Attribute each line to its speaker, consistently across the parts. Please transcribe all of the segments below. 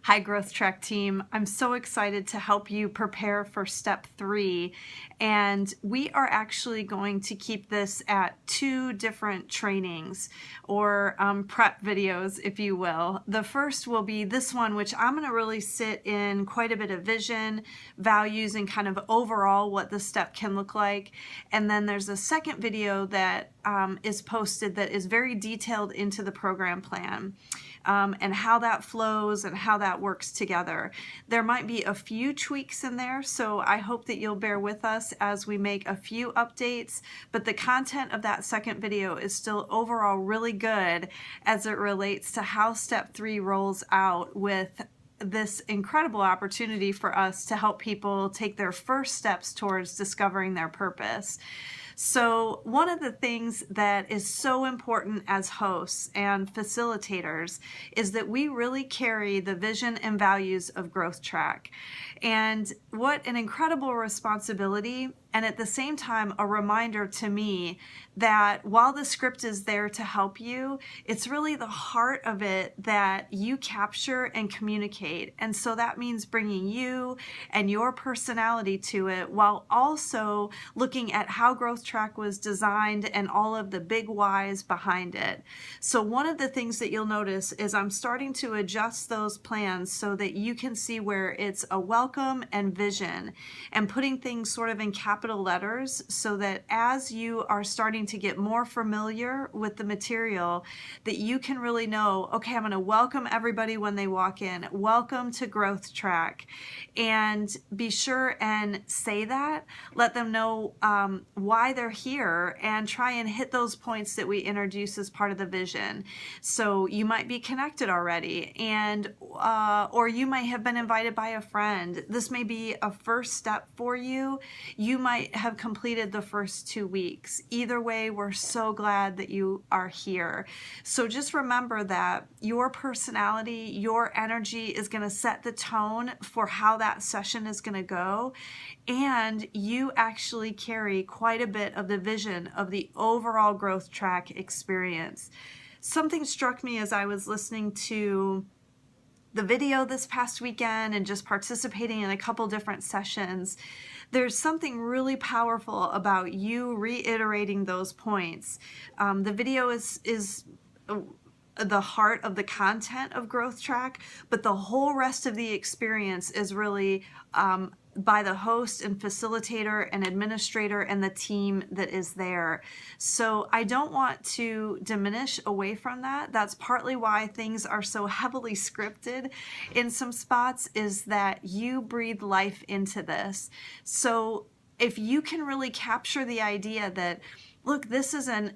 Speaker 1: Hi, Growth Track team. I'm so excited to help you prepare for step 3. And we are actually going to keep this at 2 different trainings or prep videos, if you will. The first will be this one, which I'm going to really sit in quite a bit of vision, values, and kind of overall what the step can look like. And then there's a second video that is posted that is very detailed into the program plan. And how that flows and how that works together. There might be a few tweaks in there, so I hope that you'll bear with us as we make a few updates, but the content of that second video is still overall really good as it relates to how step 3 rolls out with this incredible opportunity for us to help people take their first steps towards discovering their purpose. So one of the things that is so important as hosts and facilitators is that we really carry the vision and values of Growth Track. And what an incredible responsibility, and at the same time a reminder to me that while the script is there to help you, it's really the heart of it that you capture and communicate. And so that means bringing you and your personality to it while also looking at how Growth Track was designed and all of the big whys behind it. So one of the things that you'll notice is I'm starting to adjust those plans so that you can see where it's a welcome and vision, and putting things sort of in capital letters so that as you are starting to get more familiar with the material, that you can really know, okay, I'm going to welcome everybody when they walk in. Welcome to Growth Track. And be sure and say that. Let them know why they're here and try and hit those points that we introduce as part of the vision. So you might be connected already, and or you might have been invited by a friend. This may be a first step for you. You might have completed the first 2 weeks. Either way, we're so glad that you are here. So just remember that your personality, your energy is going to set the tone for how that session is going to go. And you actually carry quite a bit of the vision of the overall Growth Track experience. Something struck me as I was listening to the video this past weekend and just participating in a couple different sessions. There's something really powerful about you reiterating those points. The video is the heart of the content of Growth Track, but the whole rest of the experience is really by the host and facilitator and administrator and the team that is there. So I don't want to diminish away from that. That's partly why things are so heavily scripted in some spots, is that you breathe life into this. So if you can really capture the idea that, look, this is an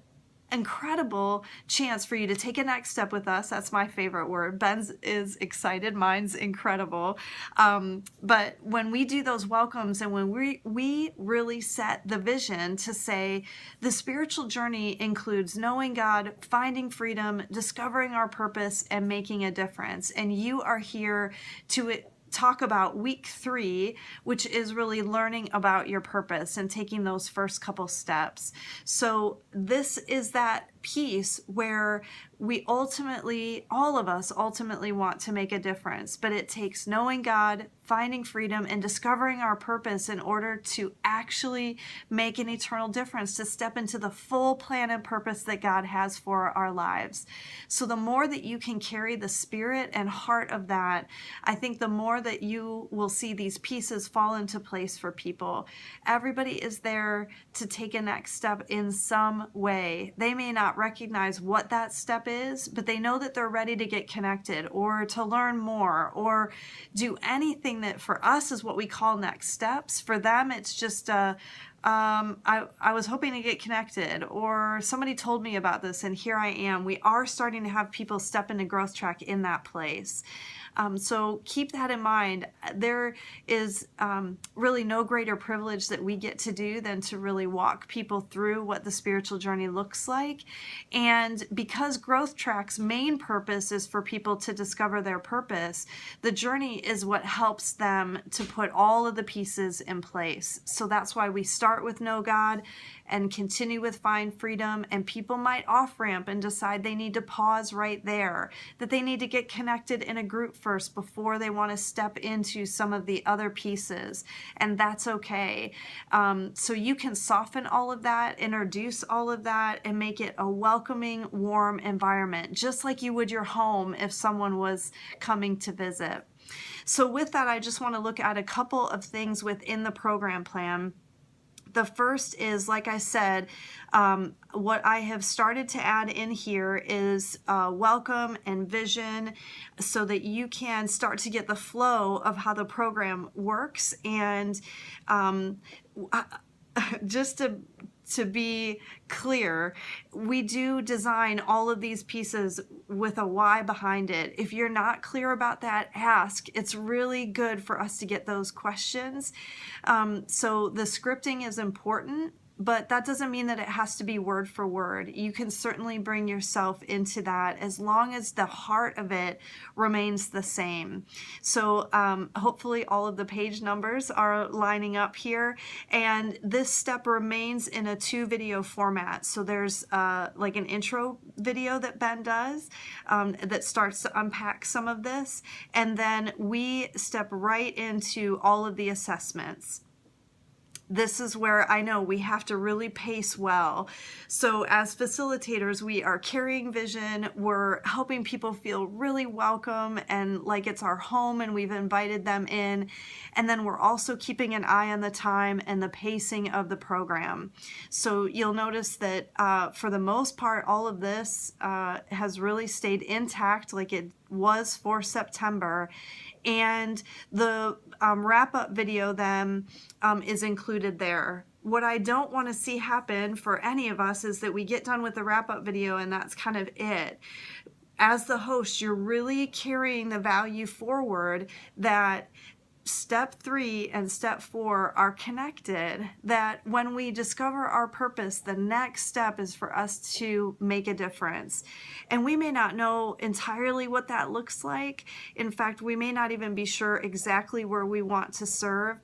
Speaker 1: incredible chance for you to take a next step with us. That's my favorite word. Ben's is excited. Mine's incredible. But when we do those welcomes and when we really set the vision to say the spiritual journey includes knowing God, finding freedom, discovering our purpose, and making a difference. And you are here to talk about week 3, which is really learning about your purpose and taking those first couple steps. So this is that piece where we ultimately, all of us ultimately want to make a difference, but it takes knowing God, finding freedom, and discovering our purpose in order to actually make an eternal difference, to step into the full plan and purpose that God has for our lives. So the more that you can carry the spirit and heart of that, I think the more that you will see these pieces fall into place for people. Everybody is there to take a next step in some way. They may not recognize what that step is, but they know that they're ready to get connected or to learn more or do anything that for us is what we call next steps. For them, it's just I was hoping to get connected, or somebody told me about this and here I am. We are starting to have people step into Growth Track in that place. So keep that in mind. There is really no greater privilege that we get to do than to really walk people through what the spiritual journey looks like. And because Growth Track's main purpose is for people to discover their purpose, the journey is what helps them to put all of the pieces in place. So that's why we start start with Know God and continue with Find Freedom, and people might off ramp and decide they need to pause right there, that they need to get connected in a group first before they want to step into some of the other pieces, and that's okay. So you can soften all of that, introduce all of that, and make it a welcoming, warm environment, just like you would your home if someone was coming to visit. So with that, I just want to look at a couple of things within the program plan. The first is, like I said, what I have started to add in here is welcome and vision, so that you can start to get the flow of how the program works. And just to be clear, we do design all of these pieces with a why behind it. If you're not clear about that, ask. It's really good for us to get those questions. So the scripting is important, but that doesn't mean that it has to be word for word. You can certainly bring yourself into that as long as the heart of it remains the same. So hopefully all of the page numbers are lining up here, and this step remains in a 2-video format. So there's like an intro video that Ben does that starts to unpack some of this, and then we step right into all of the assessments. This is where I know we have to really pace well. So as facilitators, we are carrying vision. We're helping people feel really welcome and like it's our home and we've invited them in. And then we're also keeping an eye on the time and the pacing of the program. So you'll notice that for the most part, all of this has really stayed intact like it was for September. And the wrap-up video then is included there. What I don't want to see happen for any of us is that we get done with the wrap-up video and that's kind of it. As the host, you're really carrying the value forward that step 3 and step 4 are connected, that when we discover our purpose, the next step is for us to make a difference. And we may not know entirely what that looks like. In fact, we may not even be sure exactly where we want to serve,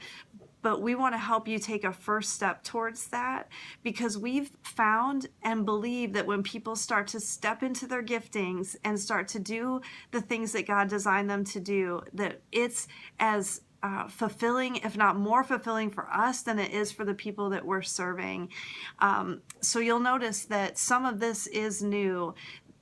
Speaker 1: but we want to help you take a first step towards that, because we've found and believe that when people start to step into their giftings and start to do the things that God designed them to do, that it's as fulfilling, if not more fulfilling for us than it is for the people that we're serving. So you'll notice that some of this is new.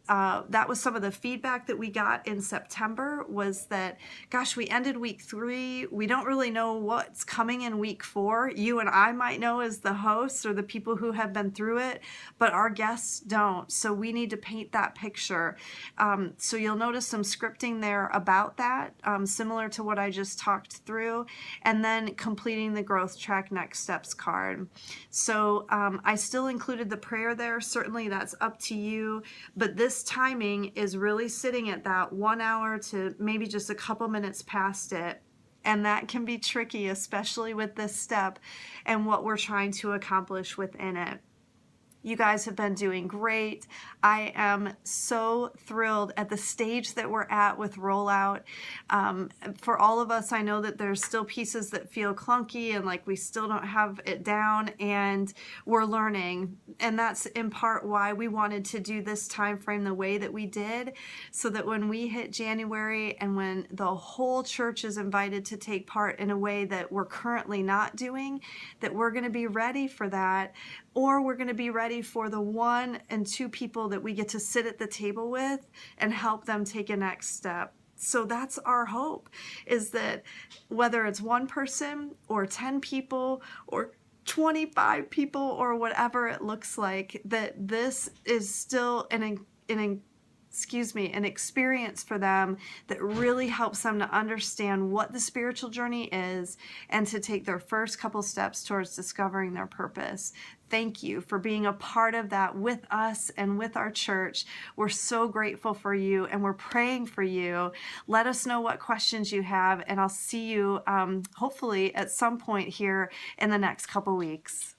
Speaker 1: That was some of the feedback that we got in September, was that, gosh, we ended week 3. We don't really know what's coming in week 4. You and I might know as the hosts or the people who have been through it, but our guests don't. So we need to paint that picture. So you'll notice some scripting there about that, similar to what I just talked through, and then completing the growth track next steps card. So I still included the prayer there. Certainly that's up to you, but this timing is really sitting at that 1 hour to maybe just a couple minutes past it. And that can be tricky, especially with this step and what we're trying to accomplish within it. You guys have been doing great. I am so thrilled at the stage that we're at with rollout. For all of us, I know that there's still pieces that feel clunky and like we still don't have it down, and we're learning. And that's in part why we wanted to do this time frame the way that we did, so that when we hit January and when the whole church is invited to take part in a way that we're currently not doing, that we're going to be ready for that, or we're going to be ready for the 1 and 2 people that we get to sit at the table with and help them take a next step. So that's our hope, is that whether it's 1 person or 10 people or 25 people or whatever it looks like, that this is still an experience for them that really helps them to understand what the spiritual journey is and to take their first couple steps towards discovering their purpose. Thank you for being a part of that with us and with our church. We're so grateful for you and we're praying for you. Let us know what questions you have, and I'll see you hopefully at some point here in the next couple weeks.